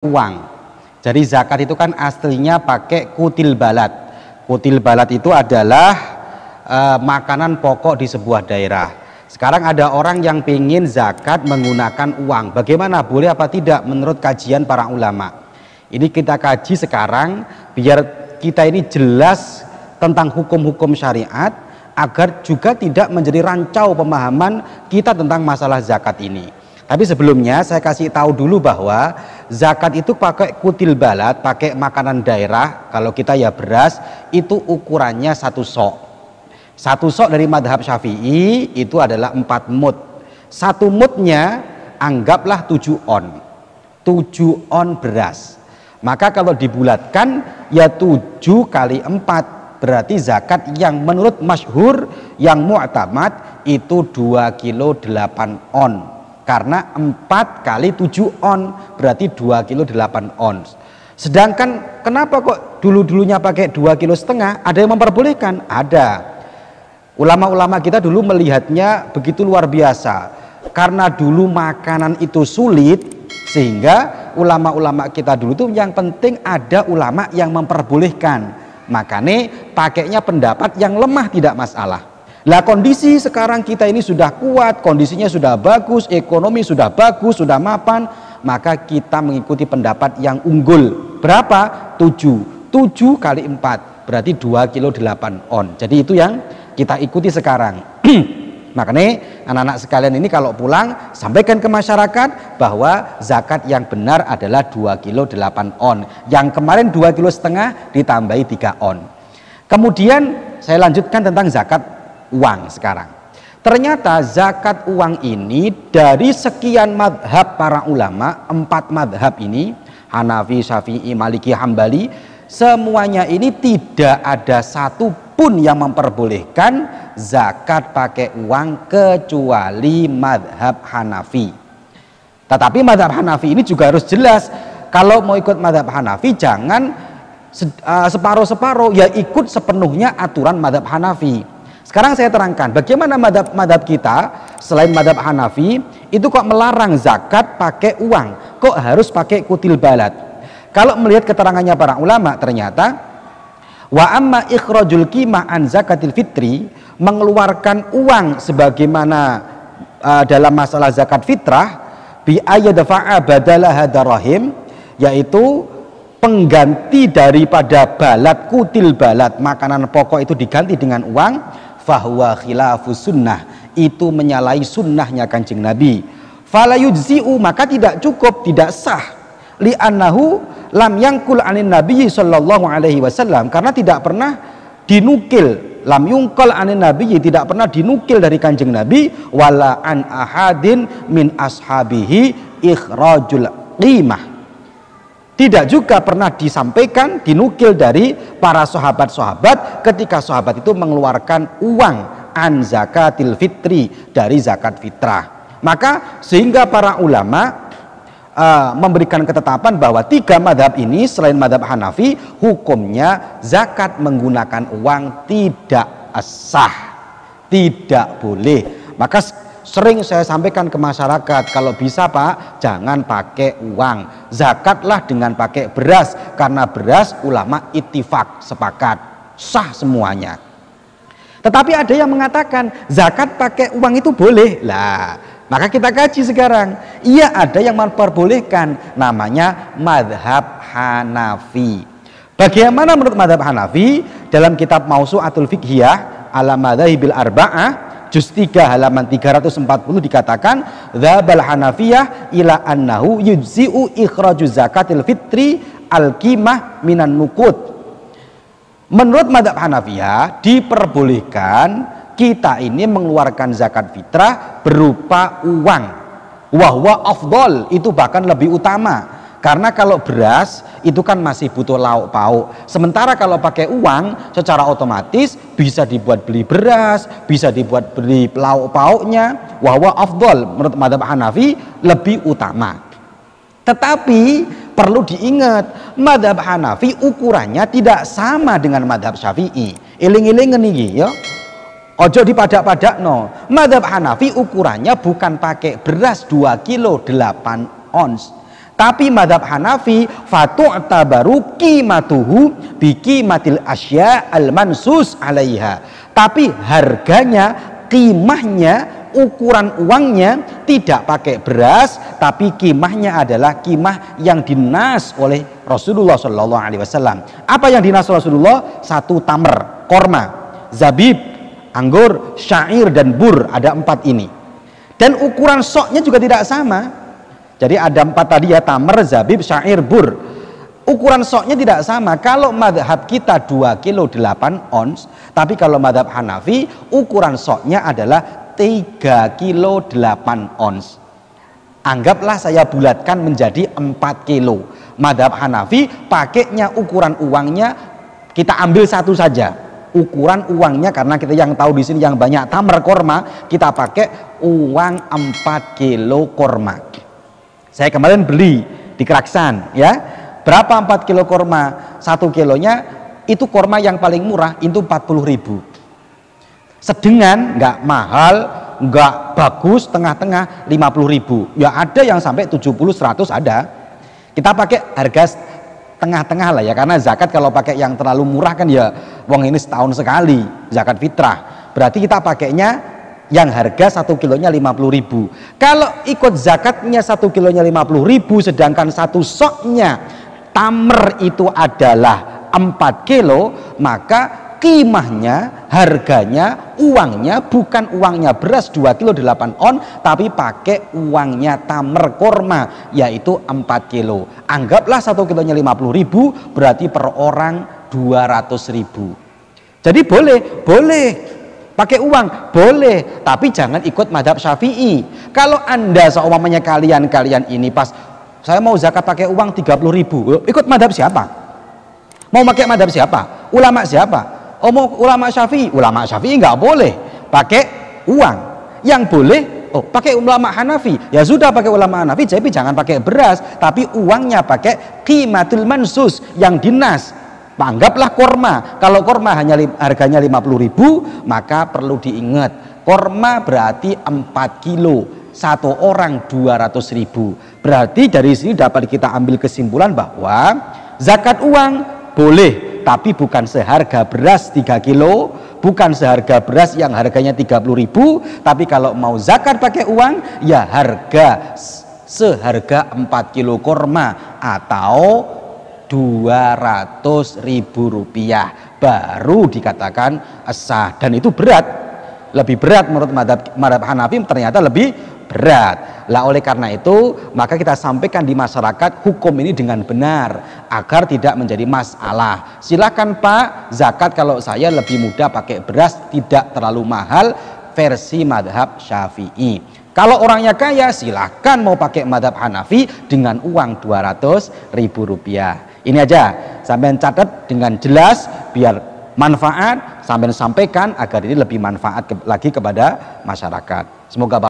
uang. Jadi zakat itu kan aslinya pakai kutil balat. Kutil balat itu adalah makanan pokok di sebuah daerah. Sekarang ada orang yang ingin zakat menggunakan uang. Bagaimana? Boleh apa tidak menurut kajian para ulama? Ini kita kaji sekarang biar kita ini jelas tentang hukum-hukum syariat, agar juga tidak menjadi rancau pemahaman kita tentang masalah zakat ini. Tapi sebelumnya saya kasih tahu dulu bahwa zakat itu pakai kutil balat, pakai makanan daerah. Kalau kita ya beras, itu ukurannya 1 sok. 1 sok dari madhab Syafi'i itu adalah 4 mud. 1 mudnya anggaplah 7 on. 7 on beras. Maka kalau dibulatkan ya 7 kali 4. Berarti zakat yang menurut masyhur, yang mu'tamad itu 2 kilo 8 on. Karena 4 kali 7 on berarti 2 kilo 8 ons. Sedangkan kenapa kok dulu-dulunya pakai 2,5 kilo? Ada yang memperbolehkan? Ada. Ulama-ulama kita dulu melihatnya begitu luar biasa. Karena dulu makanan itu sulit, sehingga ulama-ulama kita dulu tuh yang penting ada ulama yang memperbolehkan. Makanya pakainya pendapat yang lemah tidak masalah. Lah kondisi sekarang kita ini sudah kuat, kondisinya sudah bagus, ekonomi sudah bagus, sudah mapan, maka kita mengikuti pendapat yang unggul. Berapa? 7 kali 4 berarti 2 kilo 8 on. Jadi itu yang kita ikuti sekarang. Makanya anak-anak sekalian ini kalau pulang sampaikan ke masyarakat bahwa zakat yang benar adalah 2 kilo 8 on. Yang kemarin 2,5 kilo ditambahi 3 on. Kemudian saya lanjutkan tentang zakat uang sekarang. Ternyata zakat uang ini dari sekian madhab para ulama, 4 madhab ini, Hanafi, Syafi'i, Maliki, Hambali, semuanya ini tidak ada satu pun yang memperbolehkan zakat pakai uang kecuali madhab Hanafi. Tetapi madhab Hanafi ini juga harus jelas. Kalau mau ikut madhab Hanafi jangan separuh-separuh, ya ikut sepenuhnya aturan madhab Hanafi. Sekarang saya terangkan bagaimana madhab kita selain madhab Hanafi itu kok melarang zakat pakai uang, kok harus pakai kutil balat. Kalau melihat keterangannya para ulama, ternyata wa amma ikhrajul qimah an zakatil fitri, mengeluarkan uang sebagaimana dalam masalah zakat fitrah, bi ayyadfa'a badalaha darahim, yaitu pengganti daripada balat, kutil balat, makanan pokok itu diganti dengan uang, fahuwa khilafus sunnah, itu menyalahi sunnahnya Kanjeng Nabi. Fala yujzi'u, maka tidak cukup, tidak sah, li'annahu lam yangkul anin Nabi sallallahu alaihi wasallam, karena tidak pernah dinukil, lam yungkal anin Nabi, tidak pernah dinukil dari Kanjeng Nabi, wala an ahadin min ashabihi ikhrajul qimah, tidak juga pernah disampaikan, dinukil dari para sahabat-sahabat ketika sahabat itu mengeluarkan uang an zakatil fitri, dari zakat fitrah. Maka sehingga para ulama memberikan ketetapan bahwa 3 madhab ini selain madhab Hanafi, hukumnya zakat menggunakan uang tidak sah, tidak boleh. Maka sering saya sampaikan ke masyarakat, kalau bisa Pak, jangan pakai uang, zakatlah dengan pakai beras, karena beras ulama ittifaq, sepakat, sah semuanya. Tetapi ada yang mengatakan zakat pakai uang itu boleh. Lah, maka kita kaji sekarang. Iya, ada yang memperbolehkan, namanya madhab Hanafi. Bagaimana menurut madhab Hanafi? Dalam kitab Mausu'atul Fiqhiyah ala madhahibil arba'ah, juz 3 halaman 340 dikatakan, dzabal Hanafiyah ila annahu yujzi'u ikhraju zakatil fitri al-qimah minan nuqud. Menurut madhab Hanafiyah diperbolehkan kita ini mengeluarkan zakat fitrah berupa uang. Wahwa afdol, itu bahkan lebih utama. Karena kalau beras itu kan masih butuh lauk pauk. Sementara kalau pakai uang secara otomatis bisa dibuat beli beras, bisa dibuat beli lauk pauknya. Wahwa afdol, menurut madhab Hanafi lebih utama. Tetapi perlu diingat, madhab Hanafi ukurannya tidak sama dengan madhab Syafi'i. Iling-ilingen iki ya. Ojo dipadak-padak no. Madhab Hanafi ukurannya bukan pakai beras 2 kilo 8 ons. Tapi madhab Hanafi fatu'tabaru qimatuhu biqimatil asya al-mansus alaiha. Tapi harganya, qimahnya, ukuran uangnya tidak pakai beras, tapi qimahnya adalah qimah yang dinas oleh Rasulullah Shallallahu Alaihi Wasallam. Apa yang dinas Rasulullah? 1 tamer, korma, zabib, anggur, syair dan bur, ada 4 ini. Dan ukuran soknya juga tidak sama. Jadi ada 4 tadi ya, tamer, zabib, syair, bur. Ukuran soknya tidak sama. Kalau madhab kita 2 kilo 8 ons, tapi kalau madhab Hanafi ukuran soknya adalah 3 kilo 8 ons. Anggaplah saya bulatkan menjadi 4 kilo. Madhab Hanafi pakainya ukuran uangnya kita ambil 1 saja. Ukuran uangnya, karena kita yang tahu di sini yang banyak tamer korma, kita pakai uang 4 kilo korma. Saya kemarin beli di Keraksan ya. Berapa 4 kilo korma? 1 kilonya itu korma yang paling murah itu 40.000. Sedengan, nggak mahal, nggak bagus, tengah-tengah 50.000. Ya ada yang sampai 70-100 ada. Kita pakai harga tengah-tengah lah ya, karena zakat kalau pakai yang terlalu murah kan ya wong ini setahun sekali zakat fitrah. Berarti kita pakainya yang harga 1 kilonya 50.000. Kalau ikut zakatnya 1 kilonya 50.000, sedangkan 1 soknya tamer itu adalah 4 kilo, maka qimahnya, harganya, uangnya bukan uangnya beras 2 kilo 8 on, tapi pakai uangnya tamer korma, yaitu 4 kilo. Anggaplah 1 kilonya 50.000, berarti per orang 200.000. Jadi boleh pakai uang, boleh, tapi jangan ikut madhab Syafi'i. Kalau Anda seumpamanya kalian ini pas saya mau zakat pakai uang 30.000, ikut madhab siapa? Mau pakai madhab siapa? Ulama siapa? Ulama Syafi'i. Ulama Syafi'i nggak boleh pakai uang. Yang boleh pakai ulama Hanafi. Ya sudah, pakai ulama Hanafi, tapi jangan pakai beras, tapi uangnya pakai qimatul mansus yang dinas. Anggaplah korma. Kalau korma hanya harganya 50.000, maka perlu diingat korma berarti 4 kilo, 1 orang 200.000. Berarti dari sini dapat kita ambil kesimpulan bahwa zakat uang boleh, tapi bukan seharga beras 3 kilo, bukan seharga beras yang harganya 30.000, tapi kalau mau zakat pakai uang ya harga seharga 4 kilo korma atau 200.000 rupiah baru dikatakan sah. Dan itu berat, lebih berat menurut madhab Hanafi, ternyata lebih berat. Lah oleh karena itu maka kita sampaikan di masyarakat hukum ini dengan benar agar tidak menjadi masalah. Silakan Pak, zakat kalau saya lebih mudah pakai beras, tidak terlalu mahal, versi madhab Syafi'i. Kalau orangnya kaya silakan mau pakai madhab Hanafi dengan uang 200.000 rupiah. Ini aja sampai catat dengan jelas biar manfaat, sampai sampaikan agar ini lebih manfaat lagi kepada masyarakat. Semoga